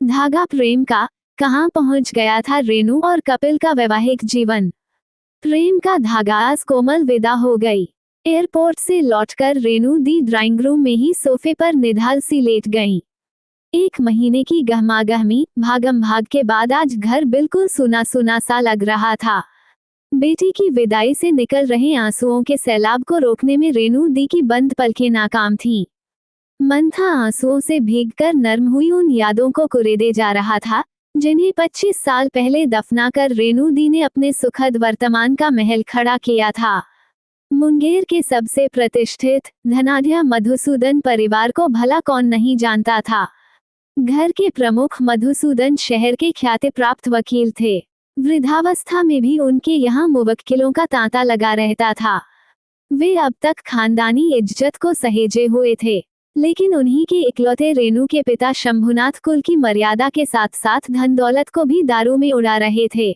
धागा प्रेम का, कहाँ पहुंच गया था रेनू और कपिल का वैवाहिक जीवन। प्रेम का धागा आज कोमल विदा हो गई। एयरपोर्ट से लौटकर रेनू दी ड्राइंग रूम में ही सोफे पर निढाल सी लेट गईं। 1 महीने की गहमागहमी भागम भाग के बाद आज घर बिल्कुल सूना सूना सा लग रहा था। बेटी की विदाई से निकल रहे आंसुओं के सैलाब को रोकने में रेनू दी की बंद पलकें नाकाम थीं। मन था आंसुओं से भीगकर नर्म हुई उन यादों को कुरेदे जा रहा था, जिन्हें 25 साल पहले दफनाकर रेनू दी ने अपने सुखद वर्तमान का महल खड़ा किया था। मुंगेर के सबसे प्रतिष्ठित धनाढ्य मधुसूदन परिवार को भला कौन नहीं जानता था। घर के प्रमुख मधुसूदन शहर के ख्याति प्राप्त वकील थे। वृद्धावस्था में भी उनके यहाँ मुवक्किलों का तांता लगा रहता था। वे अब तक खानदानी इज्जत को सहेजे हुए थे, लेकिन उन्हीं के इकलौते रेनू के पिता शंभुनाथ कुल की मर्यादा के साथ साथ धन दौलत को भी दारू में उड़ा रहे थे।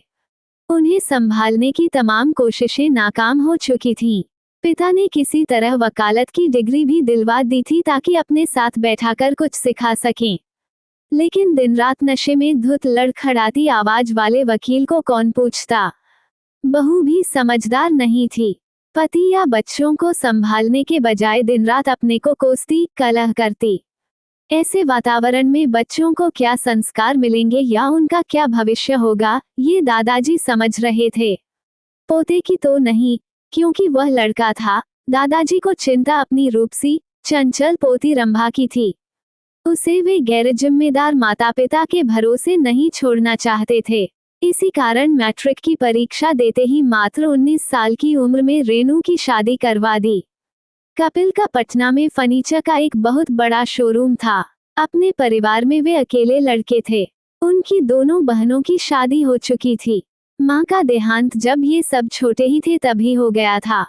उन्हें संभालने की तमाम कोशिशें नाकाम हो चुकी थीं। पिता ने किसी तरह वकालत की डिग्री भी दिलवा दी थी ताकि अपने साथ बैठाकर कुछ सिखा सकें, लेकिन दिन रात नशे में धुत लड़खड़ाती आवाज वाले वकील को कौन पूछता। बहू भी समझदार नहीं थी। पति या बच्चों को संभालने के बजाय दिन रात अपने को कोसती, कलह करती। ऐसे वातावरण में बच्चों को क्या संस्कार मिलेंगे या उनका क्या भविष्य होगा, ये दादाजी समझ रहे थे। पोते की तो नहीं, क्योंकि वह लड़का था। दादाजी को चिंता अपनी रूपसी चंचल पोती रंभा की थी। उसे वे गैर जिम्मेदार माता पिता के भरोसे नहीं छोड़ना चाहते थे। इसी कारण मैट्रिक की परीक्षा देते ही मात्र 19 साल की उम्र में रेनू की शादी करवा दी। कपिल का पटना में फर्नीचर का एक बहुत बड़ा शोरूम था। अपने परिवार में वे अकेले लड़के थे। उनकी दोनों बहनों की शादी हो चुकी थी। मां का देहांत जब ये सब छोटे ही थे तभी हो गया था।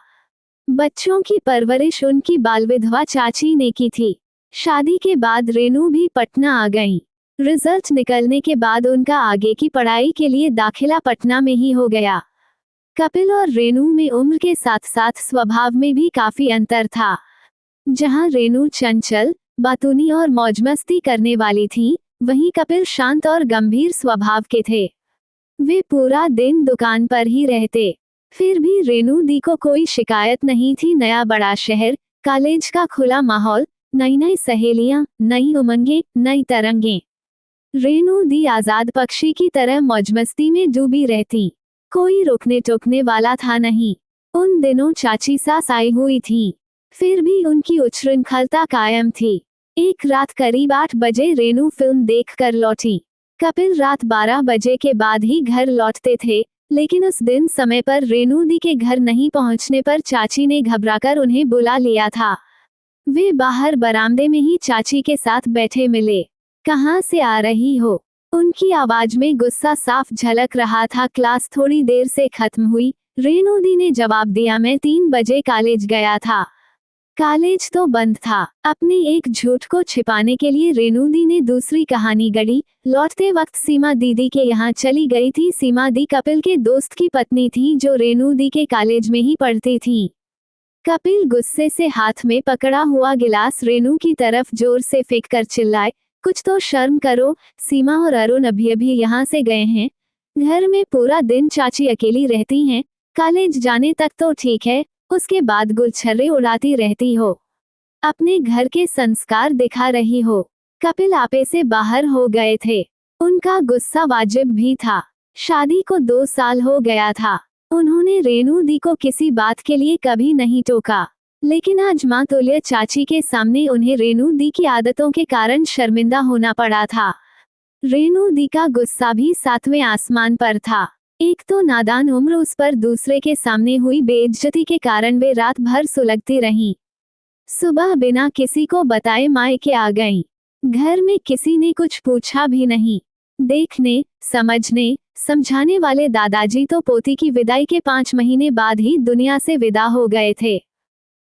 बच्चों की परवरिश उनकी बाल विधवा चाची ने की थी। शादी के बाद रेनू भी पटना आ गईं। रिजल्ट निकलने के बाद उनका आगे की पढ़ाई के लिए दाखिला पटना में ही हो गया। कपिल और रेनू में उम्र के साथ साथ स्वभाव में भी काफी अंतर था। जहां रेनू चंचल, बातूनी और मौजमस्ती करने वाली थी, वहीं कपिल शांत और गंभीर स्वभाव के थे। वे पूरा दिन दुकान पर ही रहते। फिर भी रेनू दी को कोई शिकायत नहीं थी। नया बड़ा शहर, कॉलेज का खुला माहौल, नई नई सहेलियां, नई उमंगें, नई तरंगें। रेनू दी आजाद पक्षी की तरह मौजमस्ती में डूबी रहती। कोई रोकने टोकने वाला था नहीं। उन दिनों चाची सास आई हुई थी, फिर भी उनकी उच्छृंखलता कायम थी। एक रात करीब 8 बजे रेनू फिल्म देख कर लौटी। कपिल रात 12 बजे के बाद ही घर लौटते थे, लेकिन उस दिन समय पर रेनू दी के घर नहीं पहुंचने पर चाची ने घबराकर उन्हें बुला लिया था। वे बाहर बरामदे में ही चाची के साथ बैठे मिले। कहाँ से आ रही हो? उनकी आवाज में गुस्सा साफ झलक रहा था। क्लास थोड़ी देर से खत्म हुई, रेनू दी ने जवाब दिया। मैं 3 बजे कॉलेज गया था। कॉलेज तो बंद था। अपने एक झूठ को छिपाने के लिए रेनू दी ने दूसरी कहानी गढ़ी। लौटते वक्त सीमा दीदी के यहाँ चली गई थी। सीमा दी कपिल के दोस्त की पत्नी थी जो रेनू दी के कॉलेज में ही पढ़ती थी। कपिल गुस्से से हाथ में पकड़ा हुआ गिलास रेनू की तरफ जोर से फेंक कर चिल्लाए, कुछ तो शर्म करो। सीमा और अरुण अभी यहाँ से गए हैं। घर में पूरा दिन चाची अकेली रहती हैं। कॉलेज जाने तक तो ठीक है, उसके बाद गुलछर्रे उड़ाती रहती हो। अपने घर के संस्कार दिखा रही हो। कपिल आपे से बाहर हो गए थे। उनका गुस्सा वाजिब भी था। शादी को 2 साल हो गया था। उन्होंने रेनू दी को किसी बात के लिए कभी नहीं टोका, लेकिन आज मां तुल्य चाची के सामने उन्हें रेनू दी की आदतों के कारण शर्मिंदा होना पड़ा था। रेनू दी का गुस्सा भी 7वें आसमान पर था। एक तो नादान उम्र, उस पर दूसरे के सामने हुई बेइज्जती के कारण वे रात भर सुलगती रहीं। सुबह बिना किसी को बताए मायके आ गईं। घर में किसी ने कुछ पूछा भी नहीं। देखने, समझने, समझाने वाले दादाजी तो पोती की विदाई के 5 महीने बाद ही दुनिया से विदा हो गए थे।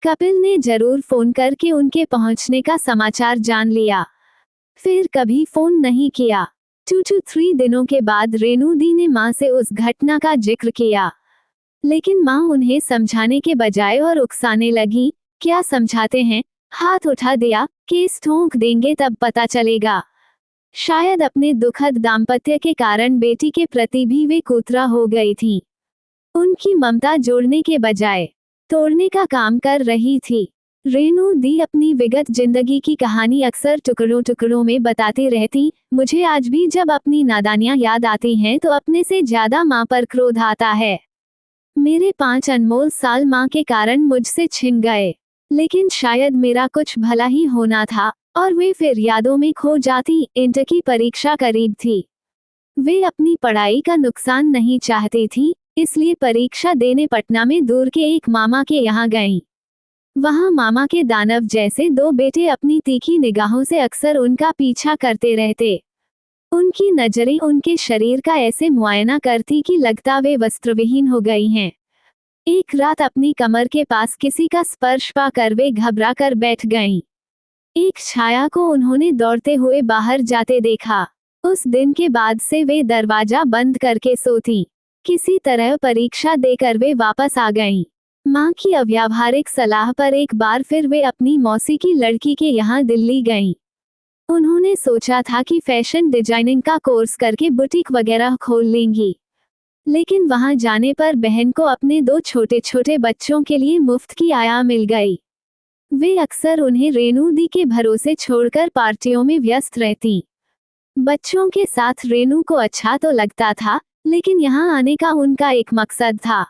कपिल ने जरूर फोन करके उनके पहुंचने का समाचार जान लिया, फिर कभी फोन नहीं किया। 2-3 दिनों के बाद रेनू दी ने मां से उस घटना का जिक्र किया, लेकिन मां उन्हें समझाने के बजाय और उकसाने लगी। क्या समझाते हैं, हाथ उठा दिया, केस ठोंक देंगे तब पता चलेगा। शायद अपने दुखद दाम्पत्य के कारण बेटी के प्रति भी वे कुतरा हो गई थी। उनकी ममता जोड़ने के बजाय तोड़ने का काम कर रही थी। रेणु दी अपनी विगत जिंदगी की कहानी अक्सर टुकड़ों टुकड़ों में बताती रहती। मुझे आज भी जब अपनी नादानियां याद आती हैं तो अपने से ज्यादा माँ पर क्रोध आता है। मेरे 5 अनमोल साल माँ के कारण मुझसे छिन गए, लेकिन शायद मेरा कुछ भला ही होना था और वे फिर यादों में खो जाती। इंटर की परीक्षा करीब थी। वे अपनी पढ़ाई का नुकसान नहीं चाहती थी, इसलिए परीक्षा देने पटना में दूर के एक मामा के यहाँ गईं। वहां मामा के दानव जैसे 2 बेटे अपनी तीखी निगाहों से अक्सर उनका पीछा करते रहते। उनकी नजरें उनके शरीर का ऐसे मुआयना करती कि लगता वे वस्त्रविहीन हो गई हैं। एक रात अपनी कमर के पास किसी का स्पर्श पाकर वे घबरा कर बैठ गईं। एक छाया को उन्होंने दौड़ते हुए बाहर जाते देखा। उस दिन के बाद से वे दरवाजा बंद करके सोती। किसी तरह परीक्षा देकर वे वापस आ गईं। माँ की अव्यावहारिक सलाह पर एक बार फिर वे अपनी मौसी की लड़की के यहाँ दिल्ली गईं। उन्होंने सोचा था कि फैशन डिजाइनिंग का कोर्स करके बुटीक वगैरह खोल लेंगी, लेकिन वहां जाने पर बहन को अपने 2 छोटे छोटे बच्चों के लिए मुफ्त की आया मिल गई। वे अक्सर उन्हें रेणु दी के भरोसे छोड़कर पार्टियों में व्यस्त रहती। बच्चों के साथ रेणु को अच्छा तो लगता था, लेकिन यहाँ आने का उनका एक मकसद था।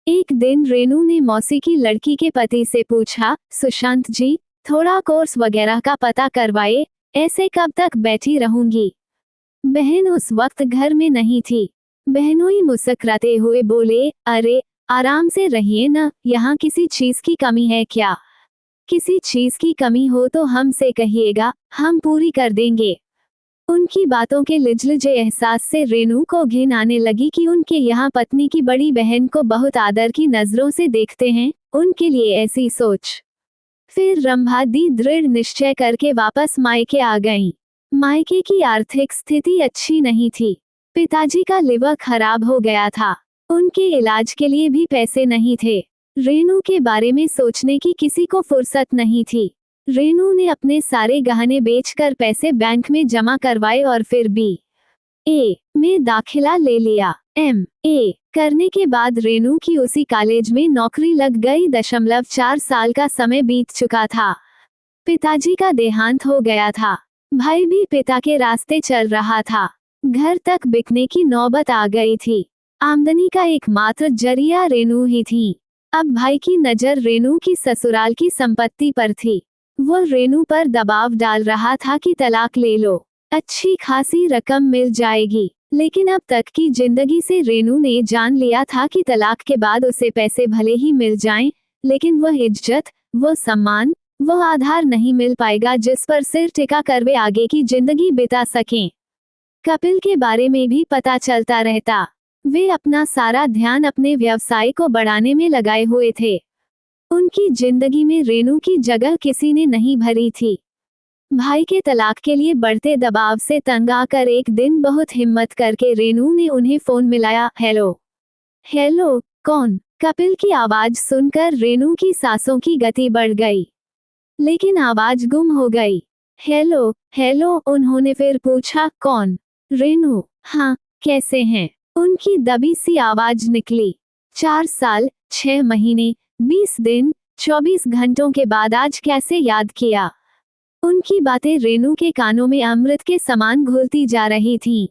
एक दिन रेणु ने मौसी की लड़की के पति से पूछा, सुशांत जी, थोड़ा कोर्स वगैरह का पता करवाए, ऐसे कब तक बैठी रहूंगी। बहन उस वक्त घर में नहीं थी। बहनोई मुस्कुराते हुए बोले, अरे आराम से रहिए न, यहाँ किसी चीज की कमी है क्या? किसी चीज की कमी हो तो हमसे कहिएगा, हम पूरी कर देंगे। उनकी बातों के लिजलिजे एहसास से रेणु को घिन आने लगी कि उनके यहाँ पत्नी की बड़ी बहन को बहुत आदर की नजरों से देखते हैं। उनके लिए ऐसी सोच। फिर रंभा दी दृढ़ निश्चय करके वापस मायके आ गईं। मायके की आर्थिक स्थिति अच्छी नहीं थी। पिताजी का लिवर खराब हो गया था। उनके इलाज के लिए भी पैसे नहीं थे। रेणु के बारे में सोचने की किसी को फुर्सत नहीं थी। रेणु ने अपने सारे गहने बेचकर पैसे बैंक में जमा करवाए और फिर BA में दाखिला ले लिया। MA करने के बाद रेणु की उसी कॉलेज में नौकरी लग गई। 4 साल का समय बीत चुका था। पिताजी का देहांत हो गया था। भाई भी पिता के रास्ते चल रहा था। घर तक बिकने की नौबत आ गई थी। आमदनी का एकमात्र जरिया रेणु ही थी। अब भाई की नजर रेणु की ससुराल की संपत्ति पर थी। वो रेणु पर दबाव डाल रहा था कि तलाक ले लो, अच्छी खासी रकम मिल जाएगी। लेकिन अब तक की जिंदगी से रेणु ने जान लिया था कि तलाक के बाद उसे पैसे भले ही मिल जाएं, लेकिन वह इज्जत, वो सम्मान, वो आधार नहीं मिल पाएगा जिस पर सिर टिका कर वे आगे की जिंदगी बिता सकें। कपिल के बारे में भी पता चलता रहता। वे अपना सारा ध्यान अपने व्यवसाय को बढ़ाने में लगाए हुए थे। उनकी जिंदगी में रेणु की जगह किसी ने नहीं भरी थी। भाई के तलाक के लिए बढ़ते दबाव से तंग आकर एक दिन बहुत हिम्मत करके रेणु ने उन्हें फोन मिलाया। हेलो। हेलो, कौन? कपिल की आवाज सुनकर रेणु की सांसों की गति बढ़ गई, लेकिन आवाज गुम हो गई। हेलो हेलो, उन्होंने फिर पूछा, कौन? रेणु। हाँ, कैसे हैं? उनकी दबी सी आवाज निकली। 4 साल, 6 महीने, 20 दिन, 24 घंटों के बाद आज कैसे याद किया? उनकी बातें रेणु के कानों में अमृत के समान घुलती जा रही थीं।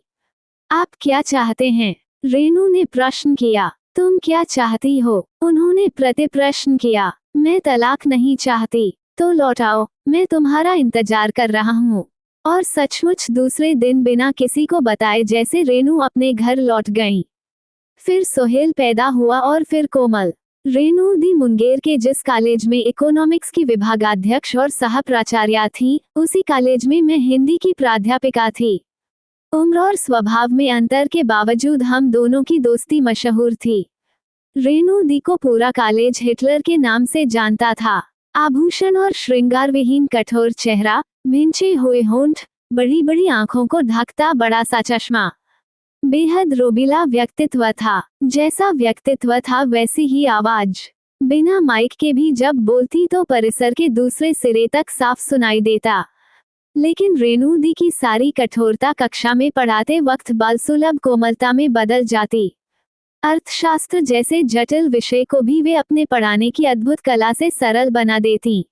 आप क्या चाहते हैं? रेणु ने प्रश्न किया। तुम क्या चाहती हो? उन्होंने प्रति प्रश्न किया। मैं तलाक नहीं चाहती। तो लौटाओ, मैं तुम्हारा इंतजार कर रहा हूँ। और सचमुच दूसरे दिन बिना किसी को बताए जैसे रेणु अपने घर लौट गईं। फिर सोहेल पैदा हुआ और फिर कोमल। रेणु दी मुंगेर के जिस कॉलेज में इकोनॉमिक्स की विभागाध्यक्ष और सह प्राचार्या थी, उसी कॉलेज में मैं हिंदी की प्राध्यापिका थी। उम्र और स्वभाव में अंतर के बावजूद हम दोनों की दोस्ती मशहूर थी। रेणु दी को पूरा कॉलेज हिटलर के नाम से जानता था। आभूषण और श्रृंगार विहीन कठोर चेहरा, भिंचे हुए होंठ, बड़ी बड़ी आंखों को ढकता बड़ा सा चश्मा, बेहद रोबीला व्यक्तित्व था। जैसा व्यक्तित्व था वैसी ही आवाज। बिना माइक के भी जब बोलती तो परिसर के दूसरे सिरे तक साफ सुनाई देता। लेकिन रेणु दी की सारी कठोरता कक्षा में पढ़ाते वक्त बालसुलभ कोमलता में बदल जाती। अर्थशास्त्र जैसे जटिल विषय को भी वे अपने पढ़ाने की अद्भुत कला से सरल बना देती।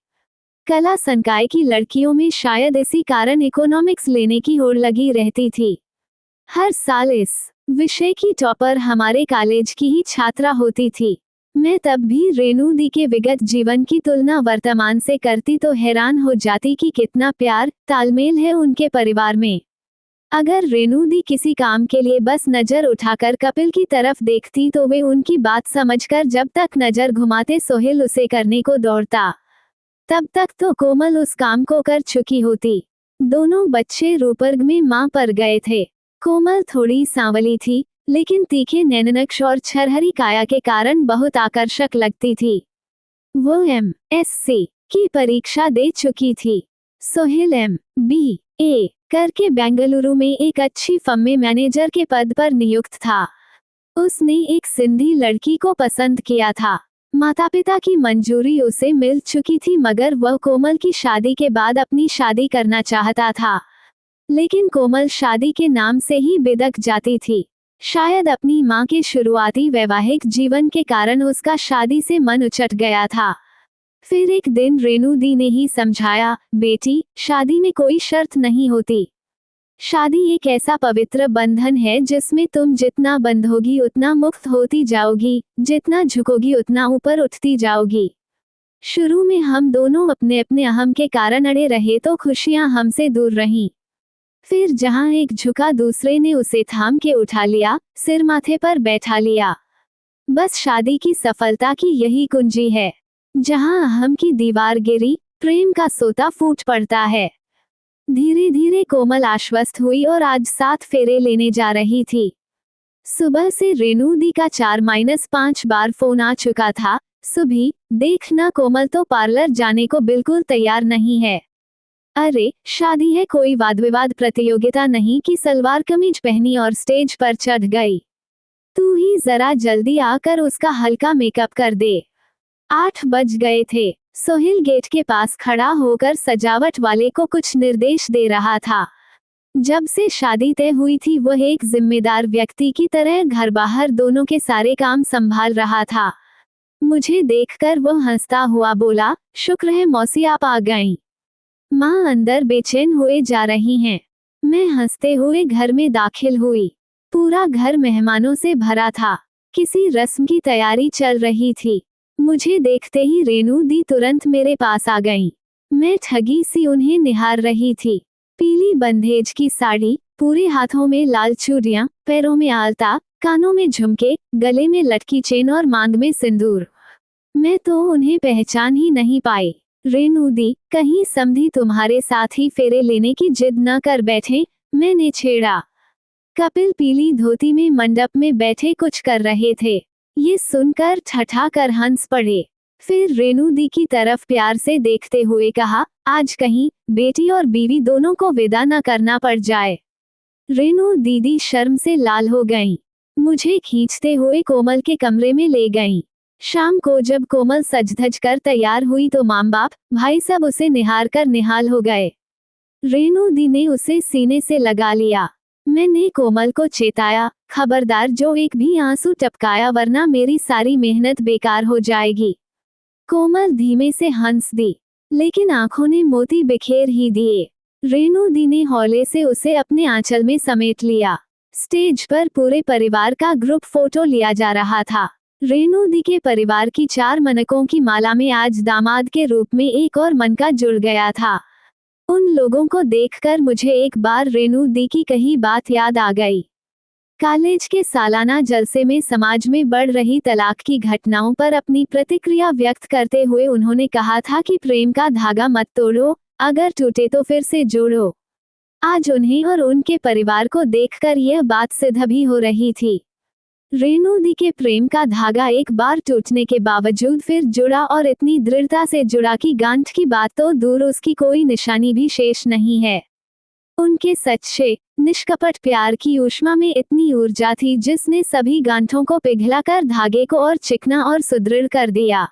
कला संकाय की लड़कियों में शायद इसी कारण इकोनॉमिक्स लेने की होड़ लगी रहती थी। हर साल इस विषय की टॉपर हमारे कॉलेज की ही छात्रा होती थी। मैं तब भी रेणु दी के विगत जीवन की तुलना वर्तमान से करती तो हैरान हो जाती कि कितना प्यार तालमेल है उनके परिवार में। अगर रेणु दी किसी काम के लिए बस नजर उठाकर कपिल की तरफ देखती तो वे उनकी बात समझकर जब तक नजर घुमाते सोहेल उसे करने को दौड़ता, तब तक तो कोमल उस काम को कर चुकी होती। दोनों बच्चे रूपरग में मां पर गए थे। कोमल थोड़ी सांवली थी, लेकिन तीखे नैननक्श और छरहरी काया के कारण बहुत आकर्षक लगती थी। वो MSc की परीक्षा दे चुकी थी। सोहेल MBA करके बेंगलुरु में एक अच्छी फर्म में मैनेजर के पद पर नियुक्त था। उसने एक सिंधी लड़की को पसंद किया था। माता पिता की मंजूरी उसे मिल चुकी थी, मगर वह कोमल की शादी के बाद अपनी शादी करना चाहता था। लेकिन कोमल शादी के नाम से ही बिदक जाती थी। शायद अपनी मां के शुरुआती वैवाहिक जीवन के कारण उसका शादी से मन उचट गया था। फिर एक दिन रेणु दी ने ही समझाया, बेटी, शादी में कोई शर्त नहीं होती। शादी एक ऐसा पवित्र बंधन है जिसमें तुम जितना बंधोगी उतना मुक्त होती जाओगी, जितना झुकोगी उतना ऊपर उठती जाओगी। शुरू में हम दोनों अपने अपने अहम के कारण अड़े रहे तो खुशियां हमसे दूर रहीं। फिर जहां एक झुका दूसरे ने उसे थाम के उठा लिया, सिर माथे पर बैठा लिया। बस शादी की सफलता की यही कुंजी है। जहां अहम की दीवार गिरी, प्रेम का सोता फूट पड़ता है। धीरे धीरे कोमल आश्वस्त हुई और आज 7 फेरे लेने जा रही थी। सुबह से रेणु दी का 4-5 बार फोन आ चुका था। सुबह देखना, कोमल तो पार्लर जाने को बिल्कुल तैयार नहीं है। अरे शादी है, कोई वाद विवाद प्रतियोगिता नहीं कि सलवार कमीज पहनी और स्टेज पर चढ़ गई। तू ही जरा जल्दी आकर उसका हल्का मेकअप कर दे। 8 बज गए थे। सोहेल गेट के पास खड़ा होकर सजावट वाले को कुछ निर्देश दे रहा था। जब से शादी तय हुई थी वह एक जिम्मेदार व्यक्ति की तरह घर बाहर दोनों के सारे काम संभाल रहा था। मुझे देखकर वह हंसता हुआ बोला, शुक्र है मौसी आप आ गईं। माँ अंदर बेचैन हुए जा रही हैं। मैं हंसते हुए घर में दाखिल हुई। पूरा घर मेहमानों से भरा था। किसी रस्म की तैयारी चल रही थी। मुझे देखते ही रेणु दी तुरंत मेरे पास आ गईं। मैं ठगी सी उन्हें निहार रही थी। पीली बंधेज की साड़ी, पूरे हाथों में लाल चूड़ियां, पैरों में आलता, कानों में झुमके, गले में लटकी चेन और मांग में सिंदूर। मैं तो उन्हें पहचान ही नहीं पाई। रेणु दी, कहीं समधी तुम्हारे साथ ही फेरे लेने की जिद न कर बैठे, मैंने छेड़ा। कपिल पीली धोती में मंडप में बैठे कुछ कर रहे थे। ये सुनकर ठठा कर हंस पड़े। फिर रेणु दी की तरफ प्यार से देखते हुए कहा, आज कहीं बेटी और बीवी दोनों को विदा न करना पड़ जाए। रेणु दीदी शर्म से लाल हो गईं। मुझे खींचते हुए कोमल के कमरे में ले गईं। शाम को जब कोमल सज-धज कर तैयार हुई तो माँ बाप भाई सब उसे निहार कर निहाल हो गए। रेणु दी ने उसे सीने से लगा लिया। मैंने कोमल को चेताया, खबरदार जो एक भी आंसू टपकाया वरना मेरी सारी मेहनत बेकार हो जाएगी। कोमल धीमे से हंस दी, लेकिन आंखों ने मोती बिखेर ही दिए। रेणु दी ने हौले से उसे अपने आंचल में समेट लिया। स्टेज पर पूरे परिवार का ग्रुप फोटो लिया जा रहा था। रेणु दी के परिवार की 4 मनकों की माला में आज दामाद के रूप में एक और मनका जुड़ गया था। उन लोगों को देखकर मुझे एक बार रेणु दी की कही बात याद आ गई। कॉलेज के सालाना जलसे में समाज में बढ़ रही तलाक की घटनाओं पर अपनी प्रतिक्रिया व्यक्त करते हुए उन्होंने कहा था कि प्रेम का धागा मत तोड़ो, अगर टूटे तो फिर से जोड़ो। आज उन्हें और उनके परिवार को देखकर यह बात सिद्ध भी हो रही थी। रेणु दी के प्रेम का धागा एक बार टूटने के बावजूद फिर जुड़ा और इतनी दृढ़ता से जुड़ा कि गांठ की बात तो दूर उसकी कोई निशानी भी शेष नहीं है। उनके सच्चे निष्कपट प्यार की ऊष्मा में इतनी ऊर्जा थी जिसने सभी गांठों को पिघलाकर धागे को और चिकना और सुदृढ़ कर दिया।